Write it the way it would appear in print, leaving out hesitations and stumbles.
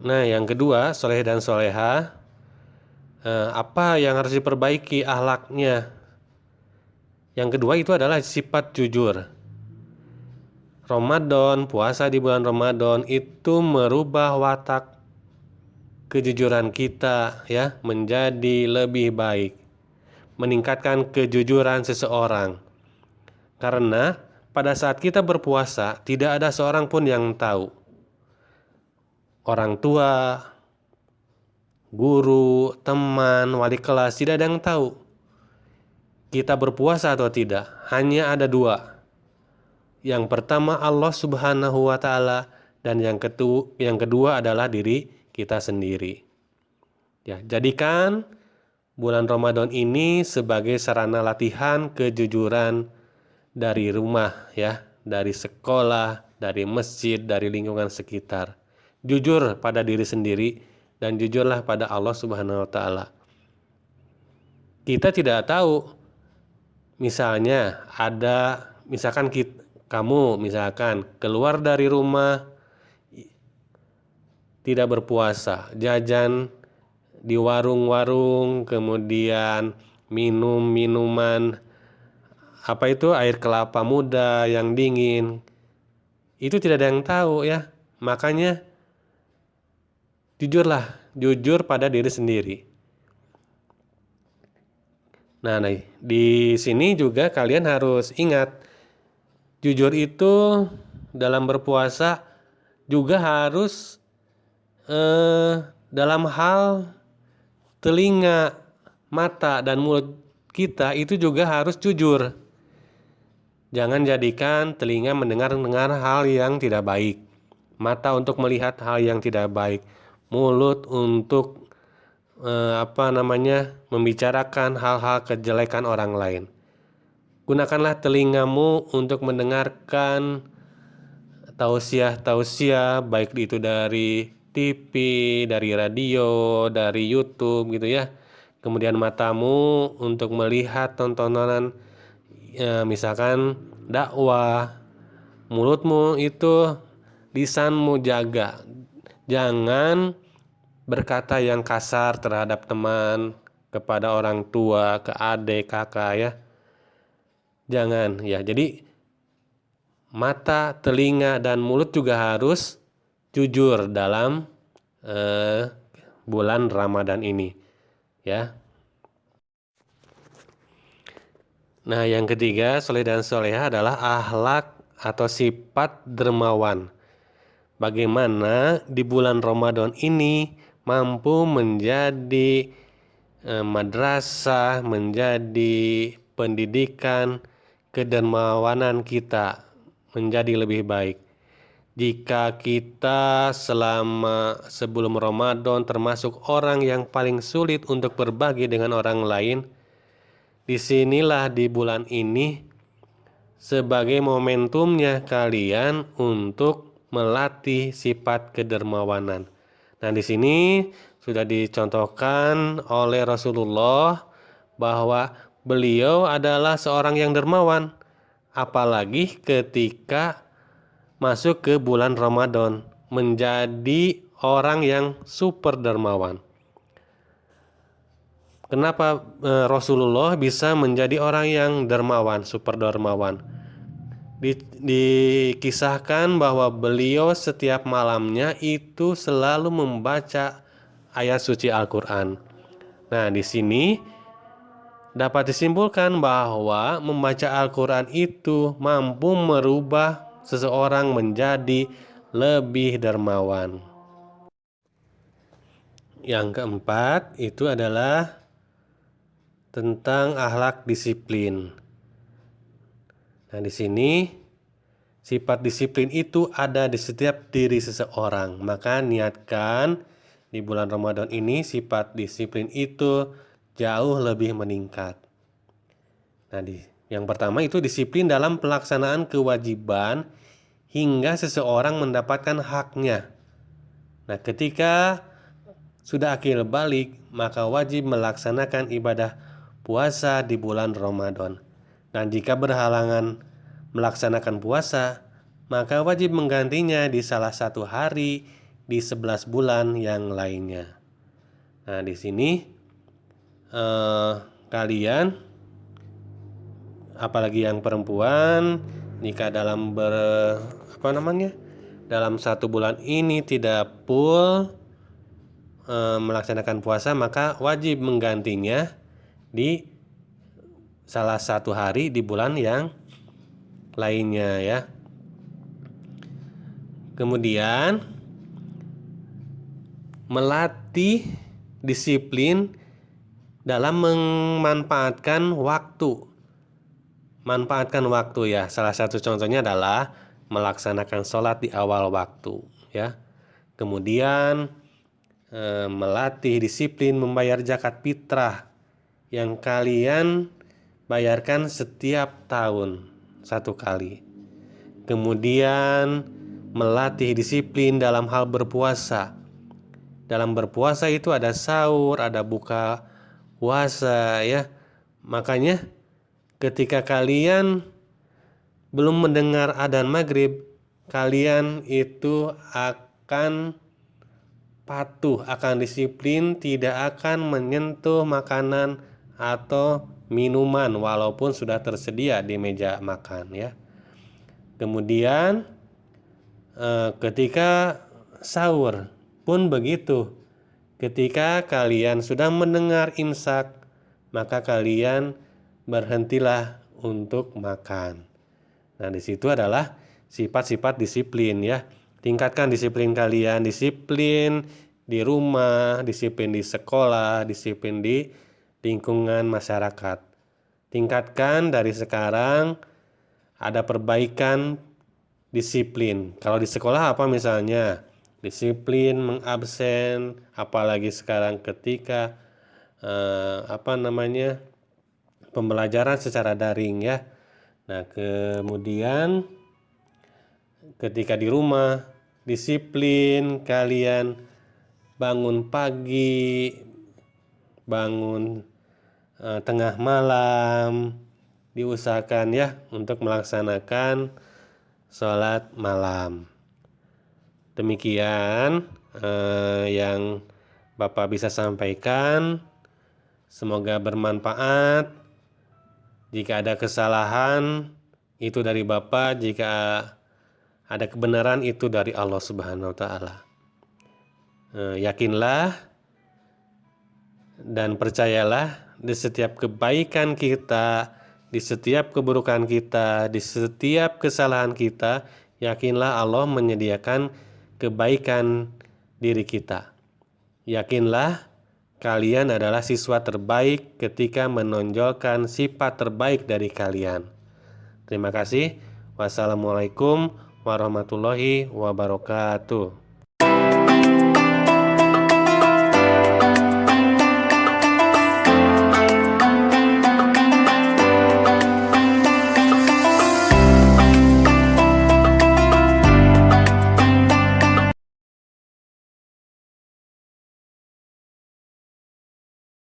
Nah, yang kedua, soleh dan soleha, apa yang harus diperbaiki akhlaknya? Yang kedua itu adalah sifat jujur. Ramadan, puasa di bulan Ramadan itu merubah watak kejujuran kita ya menjadi lebih baik, meningkatkan kejujuran seseorang. Karena pada saat kita berpuasa tidak ada seorang pun yang tahu. Orang tua, guru, teman, wali kelas tidak ada yang tahu kita berpuasa atau tidak. Hanya ada dua. Yang pertama Allah Subhanahu wa taala dan yang kedua adalah diri kita sendiri. Ya, jadikan bulan Ramadan ini sebagai sarana latihan kejujuran dari rumah ya, dari sekolah, dari masjid, dari lingkungan sekitar. Jujur pada diri sendiri dan jujurlah pada Allah Subhanahu wa taala. Kita tidak tahu misalnya misalkan kamu misalkan keluar dari rumah tidak berpuasa, jajan di warung-warung, kemudian minum minuman air kelapa muda yang dingin. Itu tidak ada yang tahu ya. Makanya jujur pada diri sendiri. Nah, di sini juga kalian harus ingat, jujur itu dalam berpuasa juga harus dalam hal telinga, mata, dan mulut kita itu juga harus jujur. Jangan jadikan telinga mendengar hal yang tidak baik, mata untuk melihat hal yang tidak baik, mulut untuk membicarakan hal-hal kejelekan orang lain. Gunakanlah telingamu untuk mendengarkan tausiah baik itu dari TV, dari radio, dari YouTube gitu ya. Kemudian matamu untuk melihat tontonan misalkan dakwah. Mulutmu itu lisanmu jaga. Jangan berkata yang kasar terhadap teman, kepada orang tua, ke adik, kakak ya. Jangan ya. Jadi mata, telinga, dan mulut juga harus jujur dalam bulan Ramadan ini ya. Nah, yang ketiga, soleh dan soleha adalah akhlak atau sifat dermawan. Bagaimana di bulan Ramadan ini mampu menjadi madrasah, menjadi pendidikan kedermawanan kita menjadi lebih baik. Jika kita sebelum Ramadan termasuk orang yang paling sulit untuk berbagi dengan orang lain, disinilah di bulan ini sebagai momentumnya kalian untuk melatih sifat kedermawanan. Nah, di sini sudah dicontohkan oleh Rasulullah bahwa beliau adalah seorang yang dermawan, apalagi ketika masuk ke bulan Ramadan, menjadi orang yang super dermawan. Kenapa Rasulullah bisa menjadi orang yang dermawan, super dermawan? Dikisahkan bahwa beliau setiap malamnya itu selalu membaca ayat suci Al-Quran. Nah, di sini dapat disimpulkan bahwa membaca Al-Quran itu mampu merubah seseorang menjadi lebih dermawan. Yang keempat itu adalah tentang akhlak disiplin. Nah, di sini sifat disiplin itu ada di setiap diri seseorang. Maka niatkan di bulan Ramadan ini sifat disiplin itu jauh lebih meningkat. Nah, yang pertama itu disiplin dalam pelaksanaan kewajiban hingga seseorang mendapatkan haknya. Nah, ketika sudah akil balik, maka wajib melaksanakan ibadah puasa di bulan Ramadan. Dan jika berhalangan melaksanakan puasa, maka wajib menggantinya di salah satu hari di 11 bulan yang lainnya. Nah, di sini kalian, apalagi yang perempuan, jika dalam dalam 1 bulan ini tidak full melaksanakan puasa, maka wajib menggantinya di salah satu hari di bulan yang lainnya ya. Kemudian melatih disiplin dalam memanfaatkan waktu. Manfaatkan waktu ya. Salah satu contohnya adalah melaksanakan sholat di awal waktu ya. Kemudian melatih disiplin membayar zakat fitrah yang kalian bayarkan setiap tahun 1 kali. Kemudian melatih disiplin dalam hal berpuasa. Dalam berpuasa itu ada sahur, ada buka puasa ya. Makanya ketika kalian belum mendengar adzan maghrib, kalian itu akan patuh, akan disiplin, tidak akan menyentuh makanan atau minuman walaupun sudah tersedia di meja makan ya. Kemudian ketika sahur pun begitu. Ketika kalian sudah mendengar imsak, maka kalian berhentilah untuk makan. Nah, di situ adalah sifat-sifat disiplin ya. Tingkatkan disiplin kalian, disiplin di rumah, disiplin di sekolah, disiplin di lingkungan masyarakat. Tingkatkan dari sekarang, ada perbaikan disiplin. Kalau di sekolah apa misalnya? Disiplin mengabsen, apalagi sekarang ketika pembelajaran secara daring ya. Nah, kemudian ketika di rumah, disiplin kalian bangun pagi, bangun tengah malam, diusahakan ya untuk melaksanakan sholat malam. Demikian yang Bapak bisa sampaikan. Semoga bermanfaat. Jika ada kesalahan itu dari Bapak, jika ada kebenaran itu dari Allah Subhanahu wa taala. Yakinlah dan percayalah di setiap kebaikan kita, di setiap keburukan kita, di setiap kesalahan kita, yakinlah Allah menyediakan kebaikan diri kita. Yakinlah kalian adalah siswa terbaik ketika menonjolkan sifat terbaik dari kalian. Terima kasih. Wassalamualaikum warahmatullahi wabarakatuh.